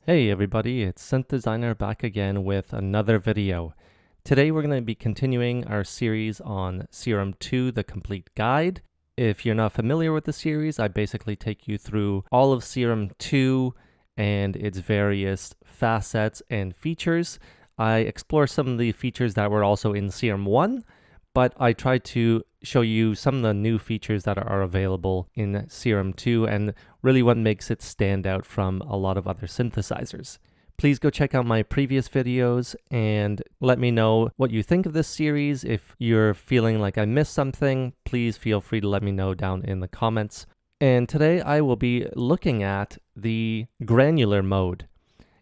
Hey everybody, it's Synth Designer back again with another video. Today we're going to be continuing our series on Serum 2, the complete guide. If you're not familiar with the series, I basically take you through all of Serum 2 and its various facets and features. I explore some of the features that were also in Serum 1, but I try to show you some of the new features that are available in Serum 2 and really what makes it stand out from a lot of other synthesizers. Please go check out my previous videos and let me know what you think of this series. If you're feeling like I missed something, please feel free to let me know down in the comments. And today I will be looking at the Granular Mode.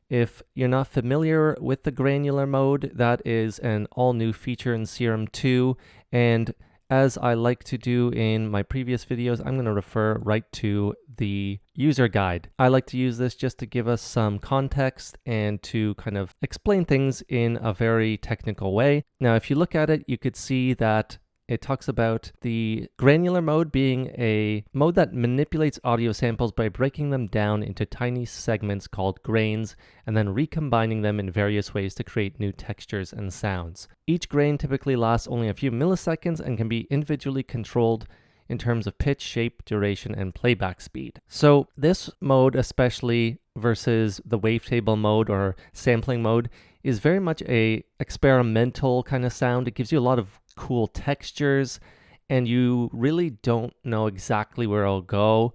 If you're not familiar with the Granular Mode, that is an all-new feature in Serum 2, and as I like to do in my previous videos, I'm going to refer right to the user guide. I like to use this just to give us some context and to kind of explain things in a very technical way. Now, if you look at it, you could see that it talks about the granular mode being a mode that manipulates audio samples by breaking them down into tiny segments called grains and then recombining them in various ways to create new textures and sounds. Each grain typically lasts only a few milliseconds and can be individually controlled in terms of pitch, shape, duration, and playback speed. So this mode, especially versus the wavetable mode or sampling mode, is very much a experimental kind of sound. It gives you a lot of cool textures and you really don't know exactly where it'll go.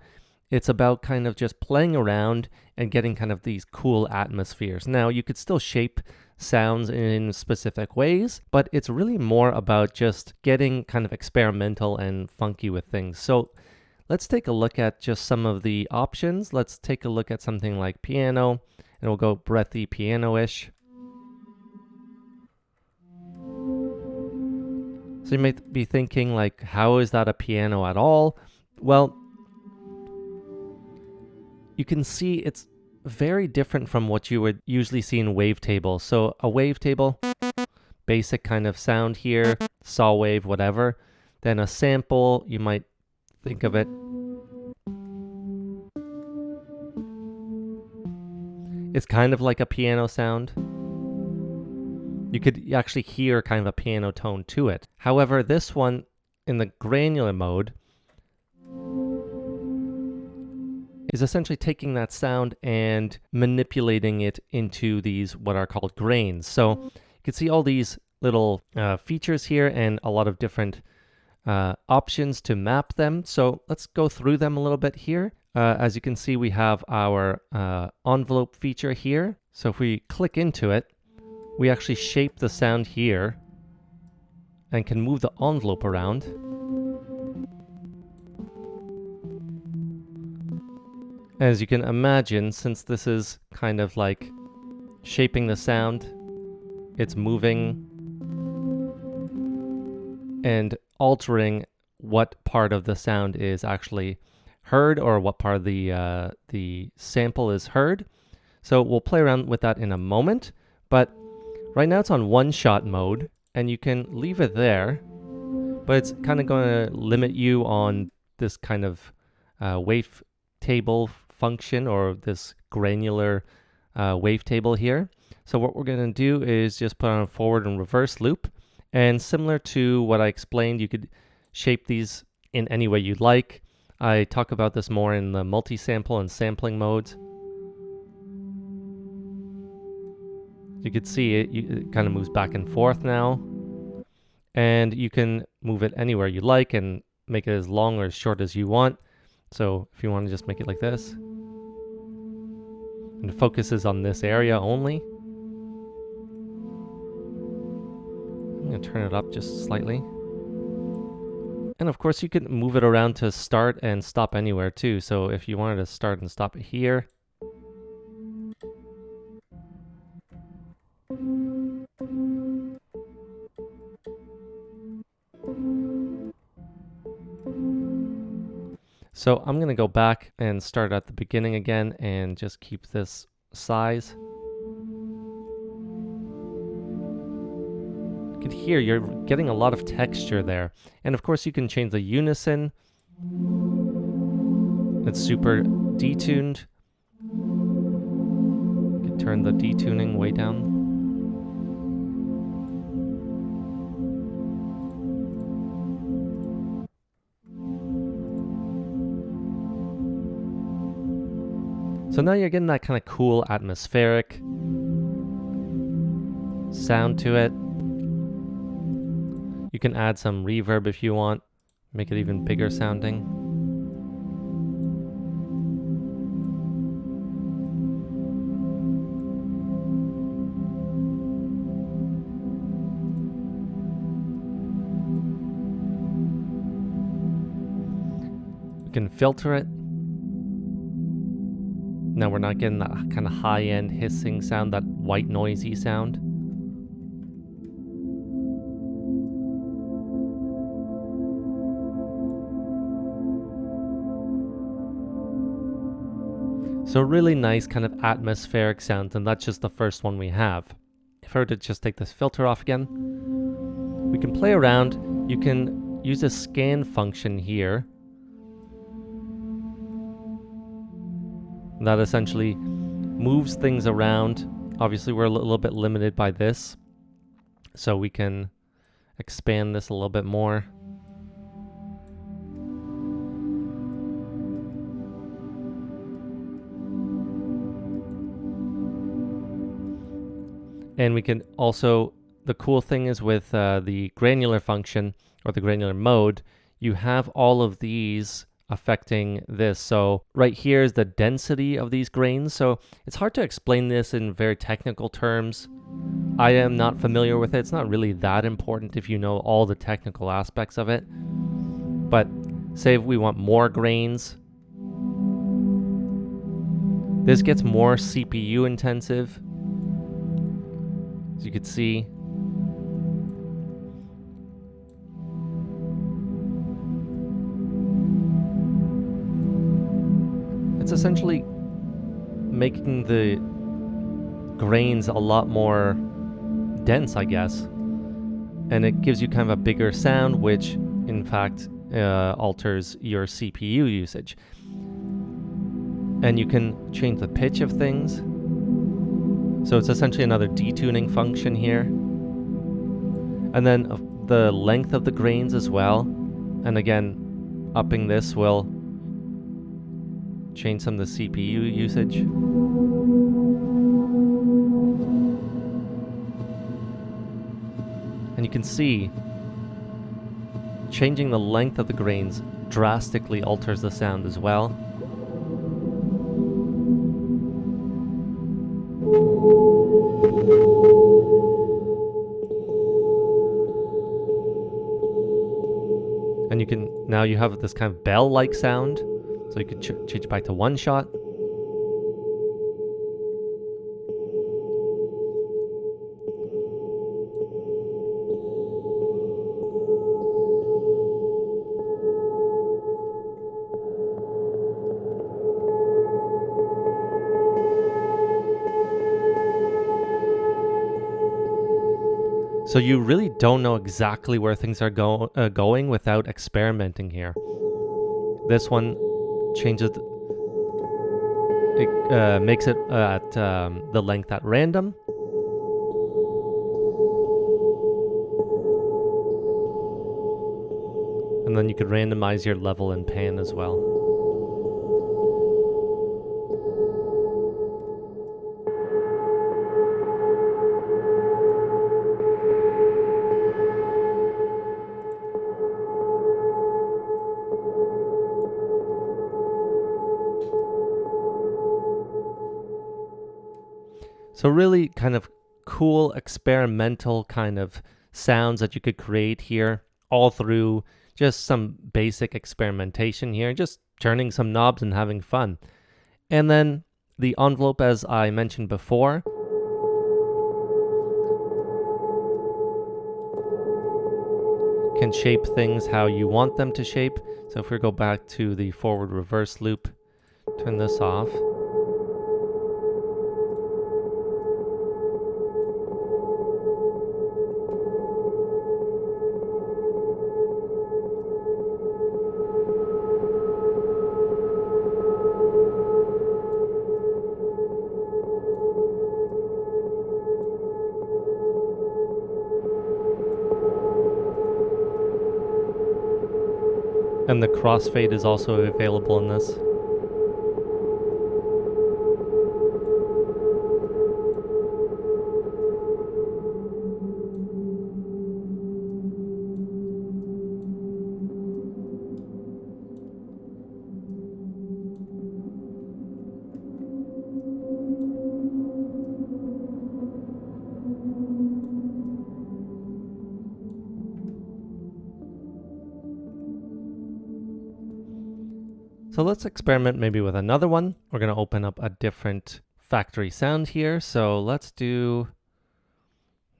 It's about kind of just playing around and getting kind of these cool atmospheres. Now, you could still shape sounds in specific ways, but it's really more about just getting kind of experimental and funky with things. So let's take a look at just some of the options. Let's take a look at something like piano, and we'll go breathy piano-ish. So you might be thinking, like, how is that a piano at all? Well, you can see it's very different from what you would usually see in wavetable. So a wavetable, basic kind of sound here, saw wave, whatever. Then a sample, you might think of it. It's kind of like a piano sound. You could actually hear kind of a piano tone to it. However, this one in the granular mode is essentially taking that sound and manipulating it into these what are called grains. So you can see all these little features here and a lot of different options to map them. So let's go through them a little bit here. As you can see, we have our envelope feature here. So if we click into it, we actually shape the sound here and can move the envelope around. As you can imagine, since this is kind of like shaping the sound, it's moving and altering what part of the sound is actually heard or what part of the sample is heard. So we'll play around with that in a moment, but right now it's on one-shot mode, and you can leave it there, but it's kind of going to limit you on this kind of wavetable function or this granular wavetable here. So what we're going to do is just put on a forward and reverse loop, and similar to what I explained, you could shape these in any way you'd like. I talk about this more in the multi-sample and sampling modes. You can see it kind of moves back and forth now. And you can move it anywhere you like and make it as long or as short as you want. So if you want to just make it like this. And it focuses on this area only. I'm going to turn it up just slightly. And of course you can move it around to start and stop anywhere too. So if you wanted to start and stop it here, so I'm going to go back and start at the beginning again and just keep this size. You can hear you're getting a lot of texture there. And of course you can change the unison. It's super detuned. You can turn the detuning way down. So now you're getting that kind of cool atmospheric sound to it. You can add some reverb if you want, make it even bigger sounding. We can filter it. Now we're not getting that kind of high-end hissing sound, that white noisy sound. So really nice kind of atmospheric sound, and that's just the first one we have. If I were to just take this filter off again, we can play around. You can use a scan function here. That essentially moves things around. Obviously, we're a little bit limited by this, so we can expand this a little bit more. And we can also, the cool thing is with the granular function or the granular mode, you have all of these affecting this. So right here is the density of these grains. So it's hard to explain this in very technical terms. I am not familiar with it. It's not really that important if you know all the technical aspects of it. But say if we want more grains, this gets more CPU intensive. As you can see, it's essentially making the grains a lot more dense, I guess. And it gives you kind of a bigger sound, which in fact alters your CPU usage. And you can change the pitch of things. So it's essentially another detuning function here. And then the length of the grains as well. And again, upping this will change some of the CPU usage. And you can see changing the length of the grains drastically alters the sound as well. And you can, now you have this kind of bell-like sound. So you can change back to one shot. So you really don't know exactly where things are going without experimenting here. This one changes, it makes it at the length at random. And then you could randomize your level and pan as well. So really kind of cool experimental kind of sounds that you could create here, all through just some basic experimentation here, just turning some knobs and having fun. And then the envelope, as I mentioned before, can shape things how you want them to shape. So if we go back to the forward reverse loop, turn this off. And the crossfade is also available in this. So let's experiment maybe with another one. We're going to open up a different factory sound here. So let's do,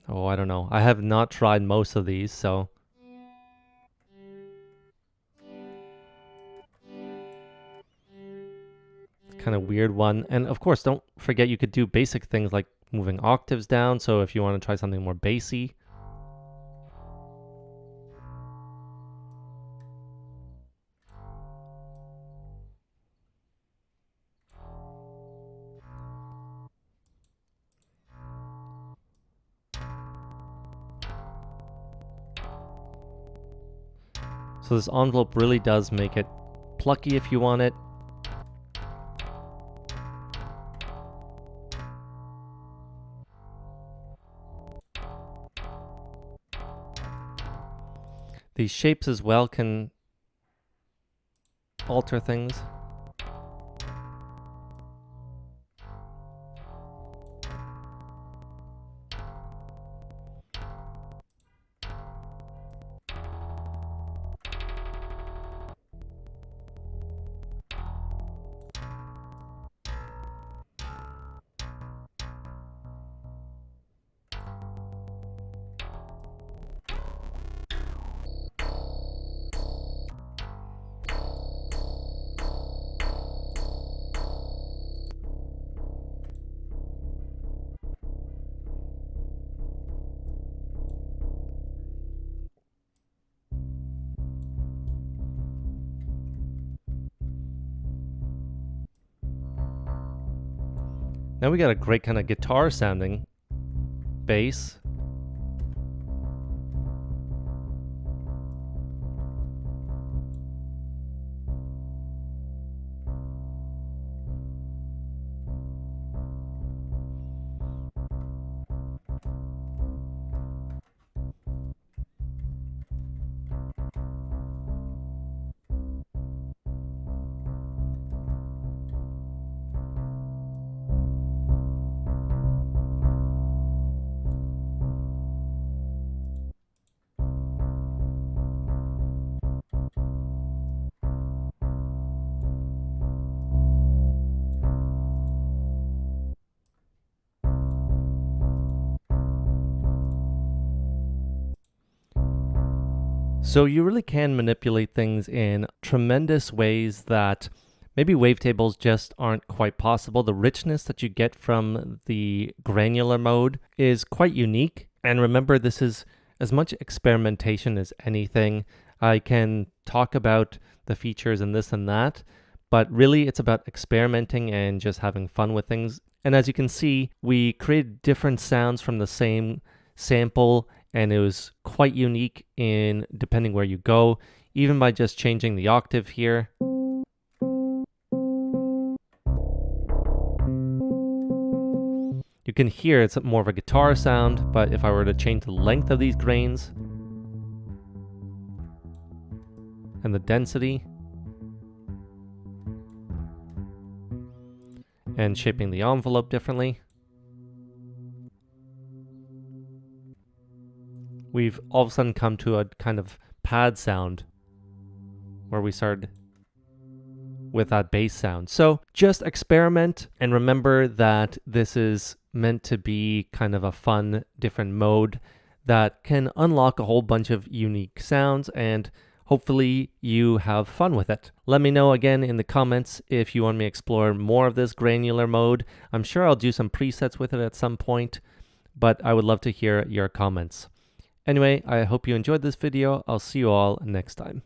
oh, I don't know. I have not tried most of these, so. Kind of weird one. And of course, don't forget you could do basic things like moving octaves down. So if you want to try something more bassy. So this envelope really does make it plucky if you want it. These shapes as well can alter things. Now we got a great kind of guitar sounding bass. So you really can manipulate things in tremendous ways that maybe wavetables just aren't quite possible. The richness that you get from the granular mode is quite unique. And remember, this is as much experimentation as anything. I can talk about the features and this and that, but really it's about experimenting and just having fun with things. And as you can see, we created different sounds from the same sample, and it was quite unique in depending where you go, even by just changing the octave here. You can hear it's more of a guitar sound, but if I were to change the length of these grains and the density and shaping the envelope differently, we've all of a sudden come to a kind of pad sound where we started with that bass sound. So just experiment and remember that this is meant to be kind of a fun, different mode that can unlock a whole bunch of unique sounds, and hopefully you have fun with it. Let me know again in the comments if you want me to explore more of this granular mode. I'm sure I'll do some presets with it at some point, but I would love to hear your comments. Anyway, I hope you enjoyed this video. I'll see you all next time.